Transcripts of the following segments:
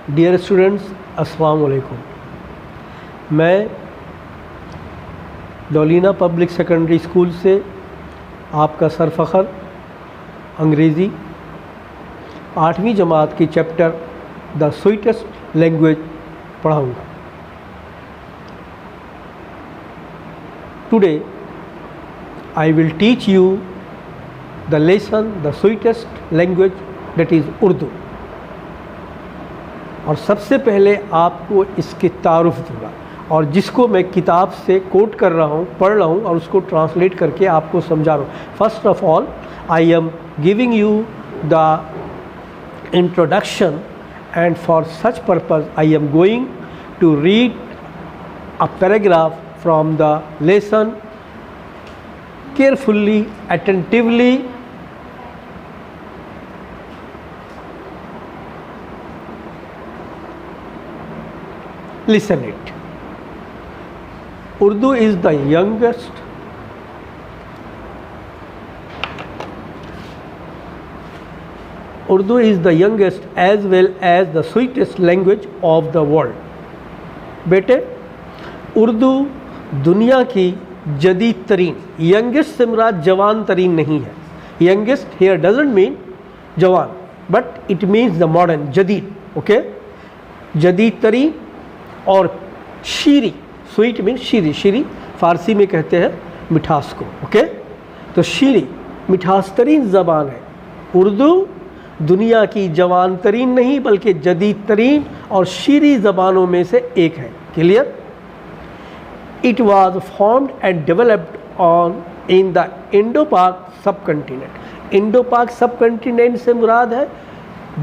Dear students, अस्सलाम वालेकुम। मैं डोलिना पब्लिक सेकेंडरी स्कूल से आपका सरफ़खर अंग्रेज़ी 8वीं जमात की चैप्टर द स्वीटेस्ट लैंग्वेज पढ़ाऊँगा। Today I will teach you the lesson the sweetest language, that is Urdu. और सबसे पहले आपको इसके तारुफ दूंगा और जिसको मैं किताब से कोट कर रहा हूँ, पढ़ रहा हूँ और उसको ट्रांसलेट करके आपको समझा रहा हूँ। First of all I am giving you the introduction and for such purpose I am going to read a paragraph from the lesson carefully, attentively, listen it. Urdu is the youngest as well as the sweetest language of the world. बेटे, उर्दू दुनिया की जदीद तरीन, youngest से मुराद जवान तरीन नहीं है। यंगेस्ट हेयर डजंट मीन जवान, but it means the modern, जदीद। ओके, जदीद तरीन और शीरी, स्वीट मीन शीरी, शीरी फ़ारसी में कहते हैं मिठास को। ओके, तो शीरी मिठास तरीन ज़बान है। उर्दू दुनिया की जवान तरीन नहीं बल्कि जदीद तरीन और शीरी ज़बानों में से एक है। Clear? It was formed and developed in the Indo-Pak subcontinent. Indo-Pak subcontinent से मुराद है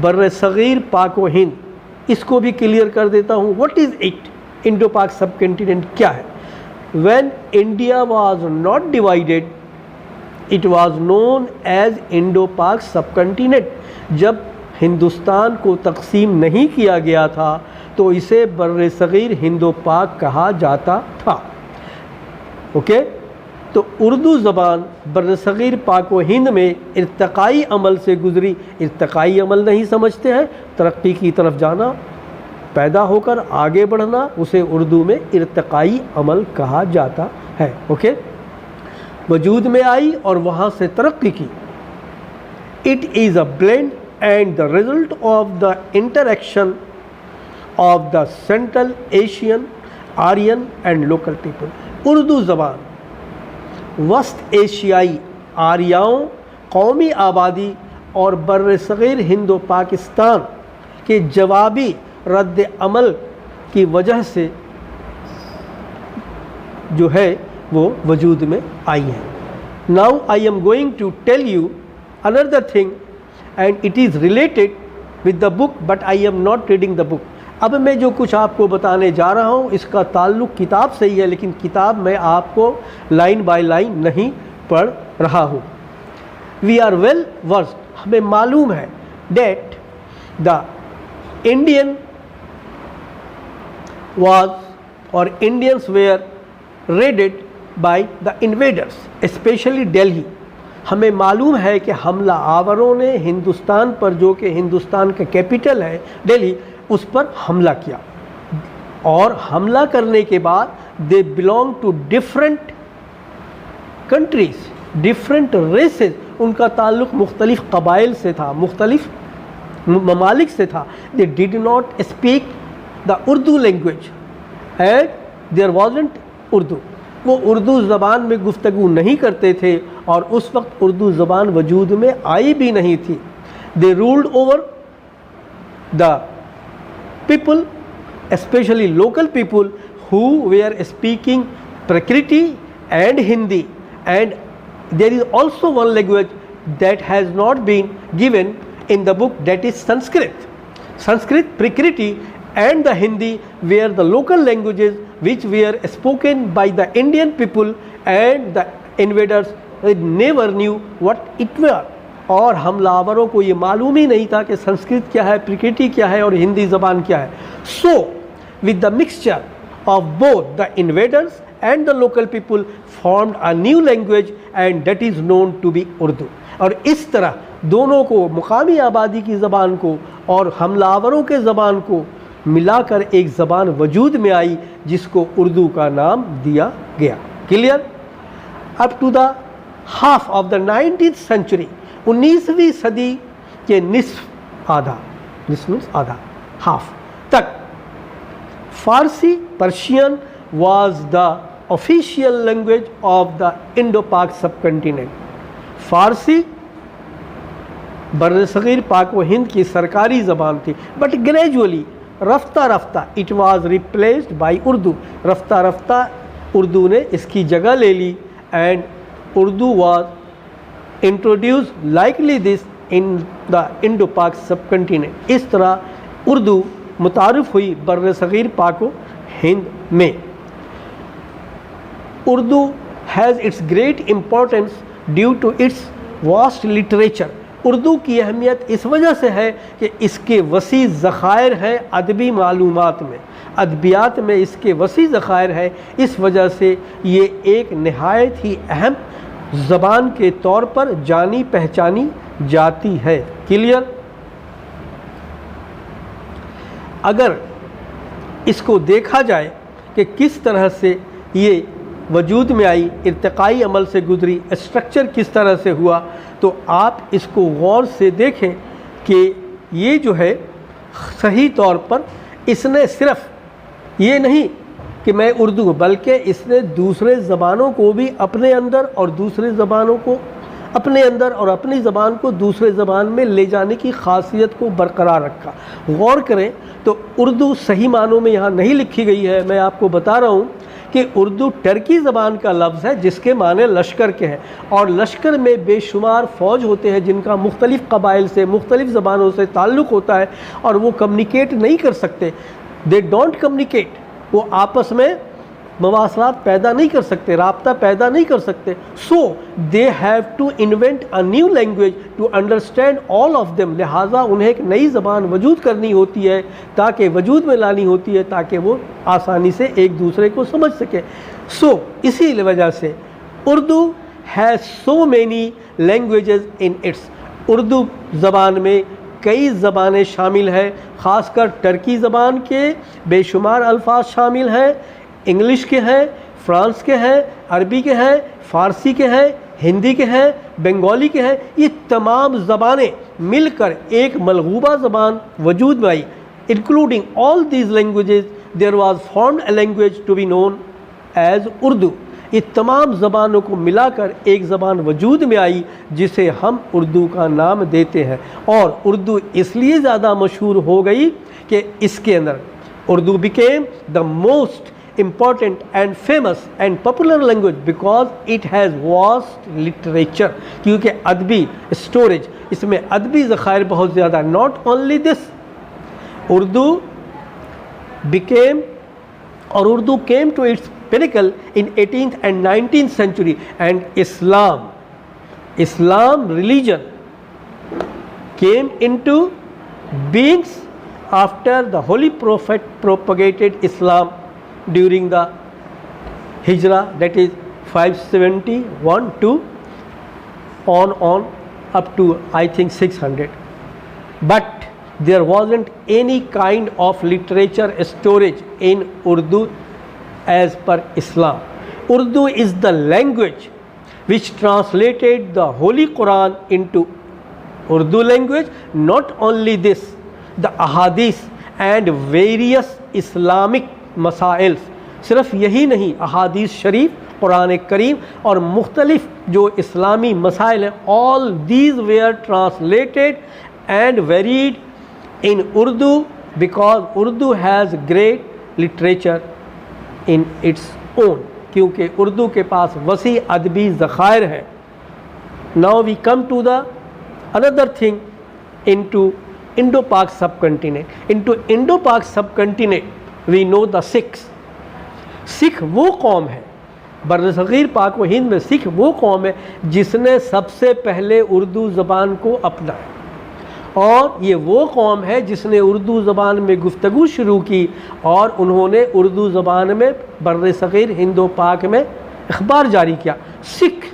बर्र सग़ीर पाक व हिंद। इसको भी क्लियर कर देता हूँ। What is it? Indo-Pak subcontinent क्या है? When India was not divided, it was known as Indo-Pak subcontinent. जब हिंदुस्तान को तकसीम नहीं किया गया था तो इसे बर्र सग़ीर हिंदो-पाक कहा जाता था। ओके, तो उर्दू ज़बान बर्र-ए-सग़ीर पाक व हिंद में इर्तिक़ाई अमल से गुज़री। इर्तिक़ाई अमल नहीं समझते हैं, तरक्की की तरफ जाना, पैदा होकर आगे बढ़ना, उसे उर्दू में इर्तिक़ाई अमल कहा जाता है। ओके, वजूद में आई और वहाँ से तरक्की की। It is a blend and the result of the interaction of the central Asian, Aryan and local people. Urdu ज़बान वस्त एशियाई आर्याओं, कौमी आबादी और बर्र-ए-सग़ीर हिंदो पाकिस्तान के जवाबी रद्द अमल की वजह से जो है वो वजूद में आई है। Now I am going to tell you another thing and it is related with the book, but I am not reading the book. अब मैं जो कुछ आपको बताने जा रहा हूँ इसका ताल्लुक़ किताब से ही है, लेकिन किताब में आपको लाइन बाय लाइन नहीं पढ़ रहा हूँ। वी आर वेल वर्स्ड, हमें मालूम है that the Indian was or Indians were raided by the invaders, specially Delhi. हमें मालूम है कि हमला आवरों ने हिंदुस्तान पर, जो कि हिंदुस्तान का कैपिटल है दिल्ली, उस पर हमला किया। और हमला करने के बाद they belong to different countries, different races. उनका ताल्लुक़ मुख्तलिफ़ कबाइल से था, मुख्तलिफ़ ममालिक से था। They did not speak the Urdu language and there wasn't Urdu. वो उर्दू ज़बान में गुफ्तगू नहीं करते थे और उस वक्त उर्दू ज़बान वजूद में आई भी नहीं थी। दे ruled over the people, especially local people who were speaking Prakriti and Hindi, and there is also one language that has not been given in the book, that is Sanskrit. Sanskrit, Prakriti and the Hindi were the local languages which were spoken by the Indian people, and the invaders never knew what it were. और हमलावरों को ये मालूम ही नहीं था कि संस्कृत क्या है, प्रकृति क्या है और हिंदी ज़बान क्या है। So with the mixture of both the invaders and the local people formed a new language and that is known to be Urdu. और इस तरह दोनों को, मुकामी आबादी की ज़बान को और हमलावरों के ज़बान को मिलाकर एक ज़बान वजूद में आई जिसको उर्दू का नाम दिया गया। Clear? Up to the half of the 19th century, 19वीं सदी के निस्फ आधा, निस्फ आधा, हाफ तक फारसी, Persian was the official language of the Indo-Pak subcontinent. फारसी बर्र-ए-सग़ीर पाक व हिंद की सरकारी ज़बान थी, बट ग्रेजुअली रफ्ता रफ्ता it was replaced by Urdu. रफ्ता रफ्ता उर्दू ने इसकी जगह ले ली and Urdu was introduce likely this in the Indo-Pak subcontinent. इस तरह उर्दू मुतारिफ़ हुई बर्र-ए-सग़ीर पाक व हिंद में। Urdu has its great importance due to its vast literature. Urdu की अहमियत इस वजह से है कि इसके वसी ज़ख़ायर हैं अदबी मालूमात में, अदबियात में इसके वसी ज़ख़ायर है। इस वजह से ये एक नहायत ही अहम ज़बान के तौर पर जानी पहचानी जाती है। क्लियर? अगर इसको देखा जाए कि किस तरह से ये वजूद में आई, इर्तिकाई अमल से गुजरी, स्ट्रक्चर किस तरह से हुआ, तो आप इसको गौर से देखें कि ये जो है सही तौर पर इसने सिर्फ़ ये नहीं कि मैं उर्दू, बल्कि इसने दूसरे ज़बानों को भी अपने अंदर और दूसरे ज़बानों को अपने अंदर और अपनी ज़बान को दूसरे ज़बान में ले जाने की ख़ासियत को बरकरार रखा। गौर करें तो उर्दू सही मानों में यहाँ नहीं लिखी गई है। मैं आपको बता रहा हूँ कि उर्दू टर्की ज़बान का लफ्ज़ है जिसके माने लश्कर के हैं, और लश्कर में बेशुमार फ़ौज होते हैं जिनका मुख्तलिफ़ कबाइल से, मुख्तलिफ़ ज़बानों से ताल्लुक़ होता है और वो कम्युनिकेट नहीं कर सकते। दे डोंट कम्युनिकेट, वो आपस में मवासलात पैदा नहीं कर सकते, राब्ता पैदा नहीं कर सकते। So they have to invent a new language to understand all of them. लिहाजा उन्हें एक नई ज़बान वजूद करनी होती है, ताकि वजूद में लानी होती है, ताकि वो आसानी से एक दूसरे को समझ सके। सो इसी वजह से Urdu has so many languages in its. Urdu ज़बान में कई ज़बानें शामिल हैं, ख़ासकर टर्की ज़बान के बेशुमार अल्फाज शामिल हैं, इंग्लिश के हैं, फ्रांस के हैं, अरबी के हैं, फ़ारसी के हैं, हिंदी के हैं, बंगाली के हैं। ये तमाम ज़बानें मिलकर एक मलगूबा ज़बान वजूद में आई। Including all these languages there was formed a language to be known as Urdu. ये तमाम ज़बानों को मिलाकर एक ज़बान वजूद में आई जिसे हम उर्दू का नाम देते हैं, और उर्दू इसलिए ज़्यादा मशहूर हो गई कि इसके अंदर Urdu became the most important and famous and popular language because it has vast literature। क्योंकि अदबी स्टोरेज, इसमें अदबी ज़ख़ायर बहुत ज़्यादा। not only this, Urdu became और Urdu came to its pinnacle in 18th and 19th century, and Islam religion came into beings after the Holy Prophet propagated Islam during the Hijrah, that is 571 to on up to I think 600. But there wasn't any kind of literature storage in Urdu as per Islam. Urdu is the language which translated the Holy Quran into Urdu language. Not only this, the ahadith and various Islamic मसाइल, सिर्फ यही नहीं, अहादीस शरीफ, कुरान करीम और मुख्तलिफ जो इस्लामी मसाइल हैं, all these were translated and varied in Urdu because Urdu has great literature in its own. क्योंकि उर्दू के पास वसी अदबी ज़ख़ायर हैं। Now we come to the another thing into Indo-Pak subcontinent. Into Indo-Pak subcontinent we know the Sikh वो कौम है, बर्र-ए-सग़ीर पाक व हिंद में सिख वो कौम है जिसने सबसे पहले उर्दू ज़बान को अपनाया, और ये वो कौम है जिसने उर्दू ज़बान में गुफ्तगू शुरू की, और उन्होंने उर्दू ज़बान में बर्र-ए-सग़ीर हिंदो पाक में अखबार जारी किया। Sikh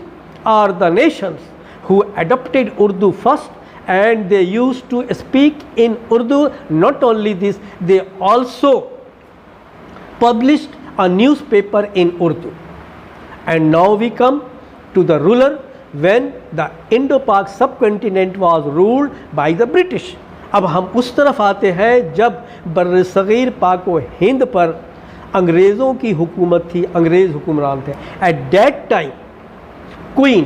are the nations who adopted Urdu first and they used to speak in Urdu. Not only this, they also published a newspaper in Urdu. And now we come to the ruler when the Indo-Pak subcontinent was ruled by the British. अब हम उस तरफ आते हैं जब बर्र-ए-सग़ीर पाक व हिंद पर अंग्रेज़ों की हुकूमत थी, अंग्रेज़ हुक्मरान थे. At that time queen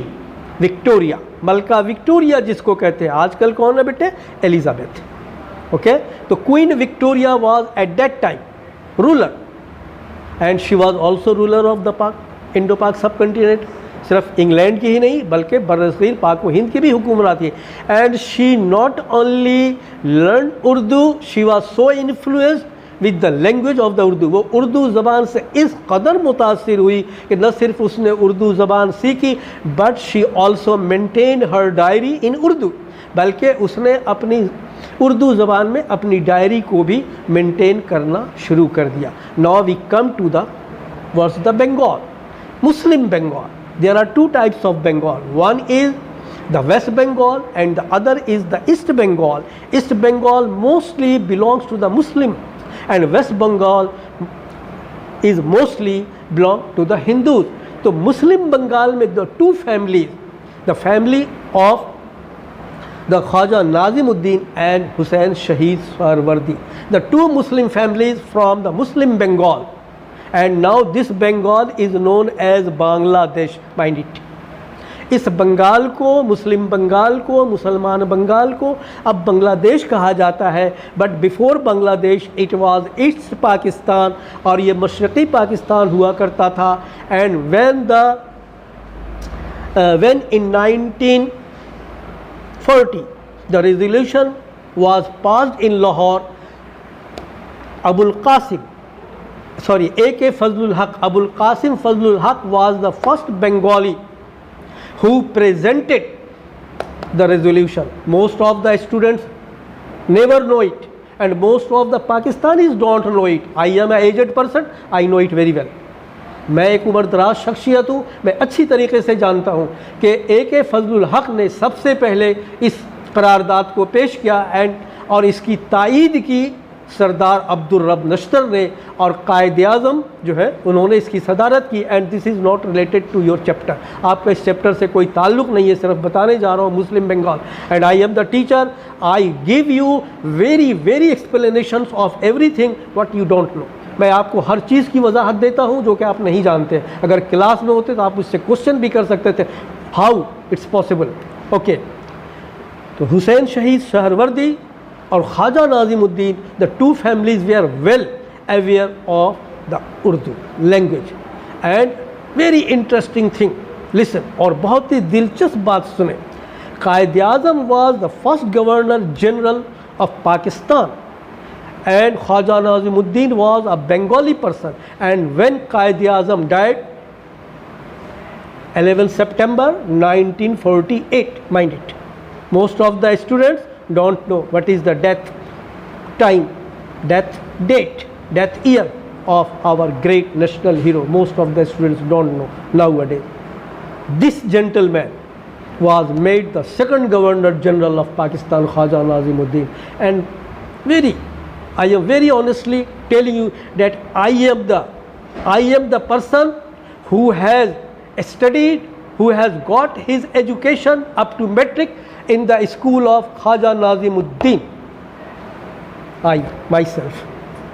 Victoria, मलका विक्टोरिया जिसको कहते हैं, आजकल कौन है बेटे, एलिजाबेथ. ओके, तो queen Victoria was at that time ruler and she was also ruler of the पाक, इंडो पाक सब कंटिनेंट. सिर्फ इंग्लैंड की ही नहीं बल्कि बर्र-ए-सग़ीर पाक व हिंद की भी हुकूमरान थी. And she not only learn Urdu, she was so influenced with the language of the Urdu. वो उर्दू ज़बान से इस कदर मुतासिर हुई कि न सिर्फ उसने उर्दू ज़बान सीखी but she also maintain her diary in Urdu, बल्कि उसने अपनी उर्दू ज़बान में अपनी डायरी को भी मेंटेन करना शुरू कर दिया. Now we come to the what's the Bengal, Muslim Bengal. There are two types of Bengal. One is the West Bengal and the other is the East Bengal. East Bengal mostly belongs to the Muslim and West Bengal is mostly belong to the Hindus. So Muslim Bengal में the two families, the family of the Khwaja Nazimuddin and Hussain Shaheed Suhrawardi, the two Muslim families from the Muslim Bengal. And now this Bengal is known as Bangladesh. Mind it. इस बंगाल को, मुस्लिम बंगाल को, मुसलमान बंगाल को अब बांग्लादेश कहा जाता है. But before Bangladesh it was east Pakistan और ये मशरक़ी पाकिस्तान हुआ करता था. And when in 1940 the resolution was passed in Lahore, A.K. Fazlul Haq, Abul Qasim Fazlul Haq was the first Bengali who presented the resolution. Most of the students never know it and most of the Pakistanis don't know it. I am an aged person, I know it very well. मैं एक उम्रदराज शख्सियत हूँ, मैं अच्छी तरीके से जानता हूँ कि A.K. फजलुल हक ने सबसे पहले इस करारदाद को पेश किया और इसकी तायीद की सरदार अब्दुल रब नश्तर ने और कायदे आज़म जो है उन्होंने इसकी सदारत की. And this is not related to your chapter, आपका इस चैप्टर से कोई ताल्लुक़ नहीं है, सिर्फ बताने जा रहा हूँ Muslim Bengal. And I am the teacher, I give you very explanations of everything what you don't know. मैं आपको हर चीज़ की वजाहत देता हूँ जो कि आप नहीं जानते. अगर क्लास में होते तो आप उससे क्वेश्चन भी कर सकते थे, हाउ इट्स पॉसिबल. ओके, तो हुसैन शहीद सहरवर्दी और Khwaja Nazimuddin, the two families वे are well aware of the Urdu language. And very interesting thing, listen, और बहुत ही दिलचस्प बात सुने. Quaid-e Azam was the first governor general of Pakistan and Khwaja Nazimuddin was a Bengali person. And when Qaid-e Azam died, 11 September 1948, mind it. Most of the students don't know what is the death time, death date, death year of our great national hero. Most of the students don't know nowadays. This gentleman was made the second Governor General of Pakistan, Khwaja Nazimuddin. And I am very honestly telling you that I am the person who has studied, who has got his education up to metric in the school of Khwaja Nazimuddin. I myself,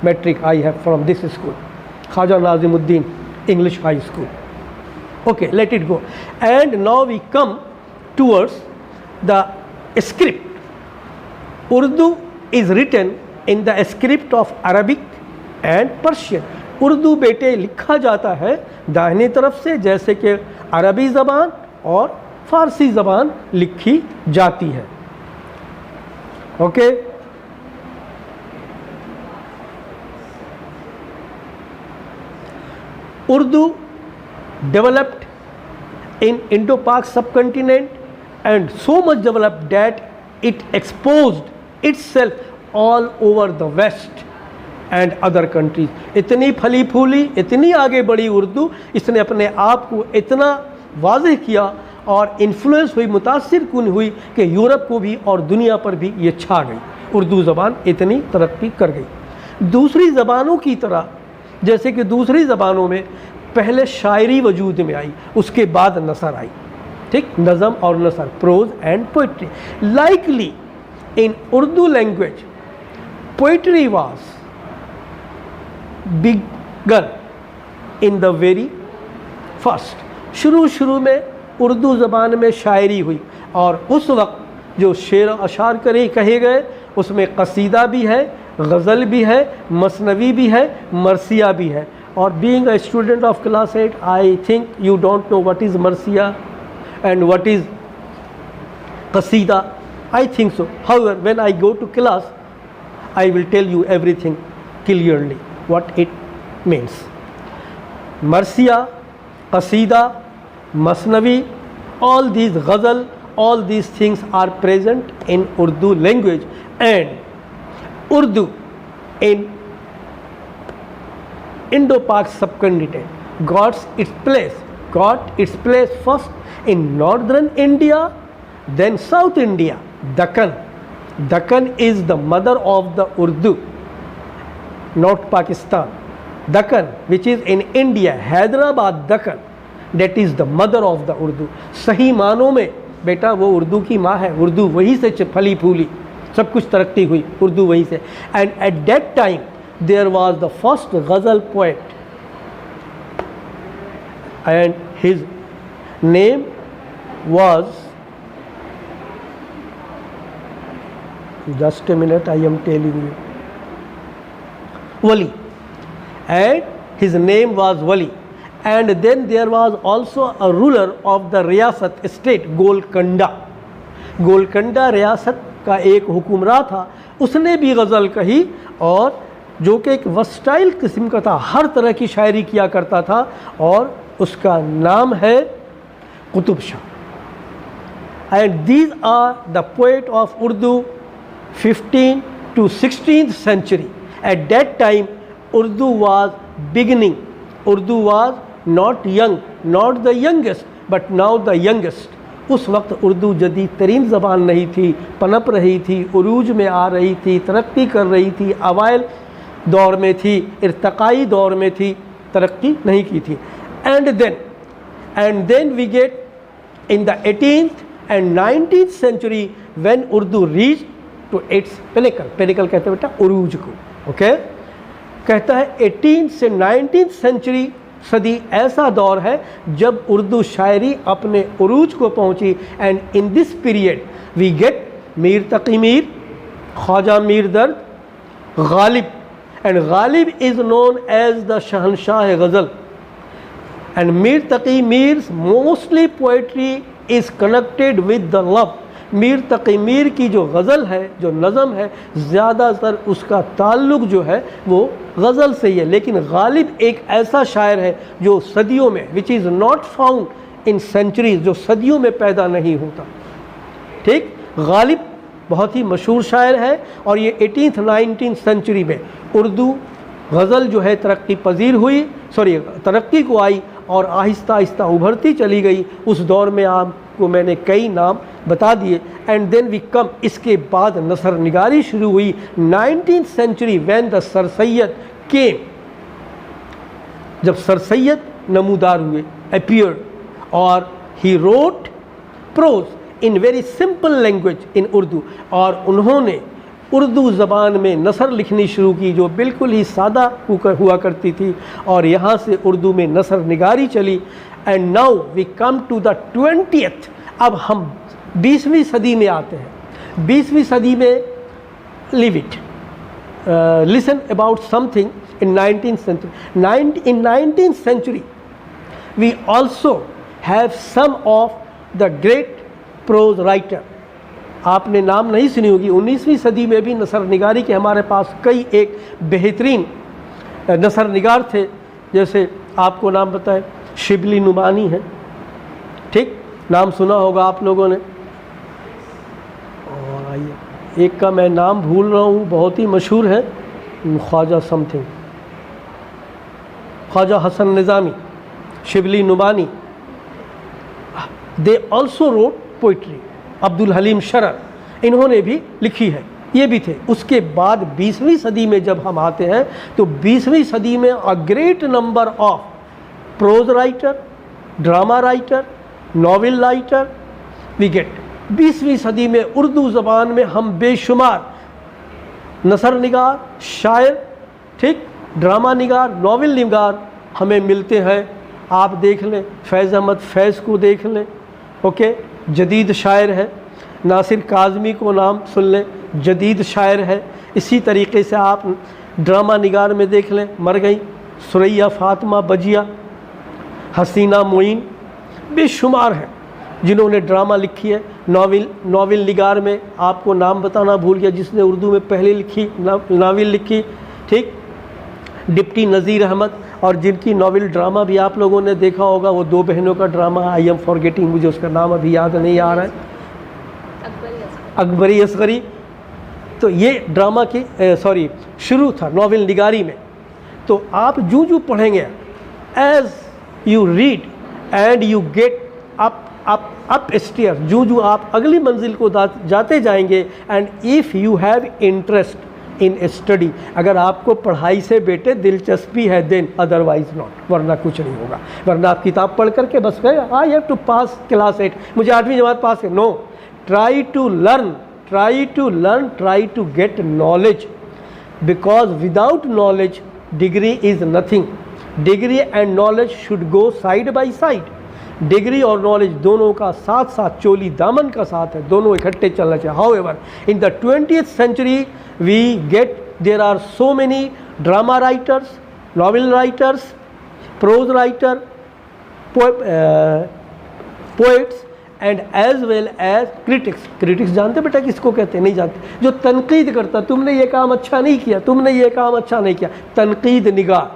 metric I have from this school, Khwaja Nazimuddin English High School. Okay, let it go. And now we come towards the script. Urdu is written in the script of Arabic and Persian. Urdu बेटे लिखा जाता है दाहिनी तरफ से, जैसे कि अरबी ज़बान और फ़ारसी ज़बान लिखी जाती है. Okay, Urdu developed in Indo-Pak subcontinent and so much developed that it exposed itself all over the West and other countries. इतनी फली फूली, इतनी आगे बढ़ी उर्दू, इसने अपने आप को इतना वाज़ेह किया और इन्फ्लुएंस हुई, मुतासिर कुन हुई कि यूरोप को भी और दुनिया पर भी ये छा गई। उर्दू ज़बान इतनी तरक्की कर गई। दूसरी ज़बानों की तरह, जैसे कि दूसरी ज़बानों में पहले शायरी वजूद में आई, उसके बाद नसर आई, ठीक, नज़म और नसर, prose and poetry. Likely in Urdu language poetry was began in the very first. शुरू में उर्दू ज़बान में शायरी हुई, और उस वक्त जो शेर अशार कहे गए उसमें कसीदा भी है, गज़ल भी है, मसनवी भी है, मरसिया भी है। और being a student of class 8, I think you don't know what is marsiya and what is qasida, I think so. However, when I go to class, I will tell you everything clearly what it means. Marsiya, Qasida, Masnavi, all these ghazal, all these things are present in Urdu language, and Urdu in Indo-Pak subcontinent got its place first in northern India, then South India. Deccan is the mother of the Urdu, not Pakistan. Deccan, which is in India, Hyderabad Deccan, that is the mother of the Urdu. सही मानों में बेटा वो उर्दू की माँ है। उर्दू वहीं से फली फूली, सब कुछ तरक्की हुई उर्दू वहीं से। And at that time there was the first ghazal poet, and his name was, just a minute, I am telling you, Wali, and his name was Wali. And then there was also a ruler of the रियासत state, Golconda रियासत का एक हुक्मरान था, उसने भी गज़ल कही, और जो कि एक वस्टाइल किस्म का था, हर तरह की शायरी किया करता था, और उसका नाम है Qutub Shah. And these are the poet of Urdu 15th to 16th century. At that time Urdu was beginning. Urdu was not young, not the youngest, but now the youngest. उस वक्त उर्दू जदीद तरीन ज़बान नहीं थी, पनप रही थी, उरूज में आ रही थी, तरक्की कर रही थी, अवाइल दौर में थी, इर्तकाई दौर में थी, तरक्की नहीं की थी। And then we get in the 18th and 19th century when Urdu reached to its pinnacle कहते हैं बेटा उरूज को, ओके। कहता है 18th से 19th सेंचुरी सदी ऐसा दौर है जब उर्दू शायरी अपने उरूज को पहुंची। And in this period we get Mir Taqi Mir, Khwaja Mir Dard, Ghalib, and Ghalib is known as the Shahenshah ghazal. And Mir Taqi Mir mostly poetry is connected with the love. Mir Taqi Mir की जो गज़ल है, जो नज़म है, ज़्यादातर उसका ताल्लुक़ जो है वो गज़ल से ही है। लेकिन गालिब एक ऐसा शायर है जो सदियों में, which is not found in centuries, जो सदियों में पैदा नहीं होता, ठीक। गालिब बहुत ही मशहूर शायर है, और ये 18th 19th सेंचुरी में उर्दू गज़ल जो है तरक्की को आई, और आहिस्ता आहिस्ता उभरती चली गई। उस दौर में आपको मैंने कई नाम बता दिए। एंड देन वी कम, इसके बाद नसर निगारी शुरू हुई 19th century when the sir Syed came, जब सर सैयद नमूदार हुए, अपीयर्ड, और he wrote prose in very simple language in Urdu, और उन्होंने उर्दू ज़बान में नसर लिखनी शुरू की जो बिल्कुल ही सादा हुआ करती थी, और यहाँ से उर्दू में नसर निगारी चली। And now we come to the 20th, अब हम 20वीं सदी में आते हैं। 20वीं सदी में live it, listen about something in 19th century. In 19th century we also have some of the great prose writer. आपने नाम नहीं सुनी होगी, 19वीं सदी में भी नसर निगारी के हमारे पास कई एक बेहतरीन नसर निगार थे। जैसे आपको नाम बताए, शिबली नुमानी है, ठीक, नाम सुना होगा आप लोगों ने। और आइए, एक का मैं नाम भूल रहा हूँ, बहुत ही मशहूर है, Khwaja something, Khwaja Hasan Nizami, Shibli Nomani, they also wrote poetry, Abdul Halim Sharar इन्होंने भी लिखी है, ये भी थे। उसके बाद 20वीं सदी में जब हम आते हैं तो 20वीं सदी में a great number of prose writer, drama writer, novel writer we get. 20वीं सदी में उर्दू ज़बान में हम बेशुमार नसर निगार, शायर, ठीक, ड्रामा निगार, नॉवेल निगार हमें मिलते हैं। आप देख लें, फैज़ अहमद फैज़ को देख लें, ओके, जदीद शायर है। नासिर काज़मी को नाम सुन लें, जदीद शायर है। इसी तरीके से आप ड्रामा निगार में देख लें, मर गई सुरैया फ़ातिमा बजिया, हसीना मोइन, बेशुमार हैं जिन्होंने ड्रामा लिखी है। नॉवेल निगार में आपको नाम बताना भूल गया जिसने उर्दू में पहले लिखी नावल लिखी, ठीक, डिप्टी नज़ीर अहमद, और जिनकी नॉवेल ड्रामा भी आप लोगों ने देखा होगा, वो दो बहनों का ड्रामा, आई एम फॉरगेटिंग, मुझे उसका नाम अभी याद नहीं आ रहा है, अकबरी असगरी। तो ये ड्रामा की सॉरी शुरू था नॉवेल निगारी में। तो आप जूँ जूँ पढ़ेंगे, as you read and you get up stair, जूँ जूँ आप अगली मंजिल को जाते जाएंगे, and if you have interest in study, अगर आपको पढ़ाई से बेटे दिलचस्पी है, देन अदरवाइज नॉट, वरना कुछ नहीं होगा। वरना आप किताब पढ़ करके बस गए, I have to pass class 8, मुझे 8वीं जमात पास है, no, try to learn, try to get knowledge, because without knowledge degree is nothing. Degree and knowledge should go side by side. Degree और नॉलेज दोनों का साथ साथ चोली दामन का साथ है, दोनों इकट्ठे चलना चाहिए। However, in the 20th century we get there are so many drama writers, novel writers, prose writer, poets and as well as critics. Critics जानते बेटा किसको कहते हैं? नहीं जानते। जो तनकीद करता, तुमने ये काम अच्छा नहीं किया, तुमने ये काम अच्छा नहीं किया, तनकीद निगार।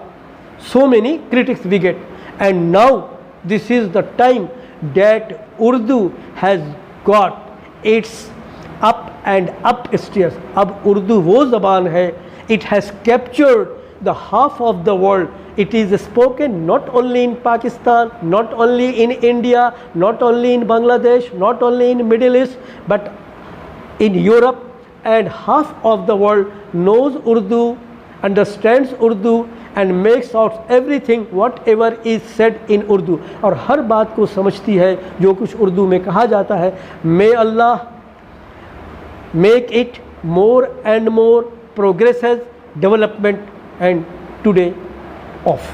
So many critics we get, and now this is the time that Urdu has got its up and up stairs. अब उर्दू वो ज़बान है, it has captured the half of the world. It is spoken not only in Pakistan, not only in India, not only in Bangladesh, not only in Middle East, but in Europe, and half of the world knows Urdu, understands Urdu and makes out everything whatever is said in Urdu. और हर बात को समझती है जो कुछ उर्दू में कहा जाता है. May Allah make it more and more progresses, development, and today off.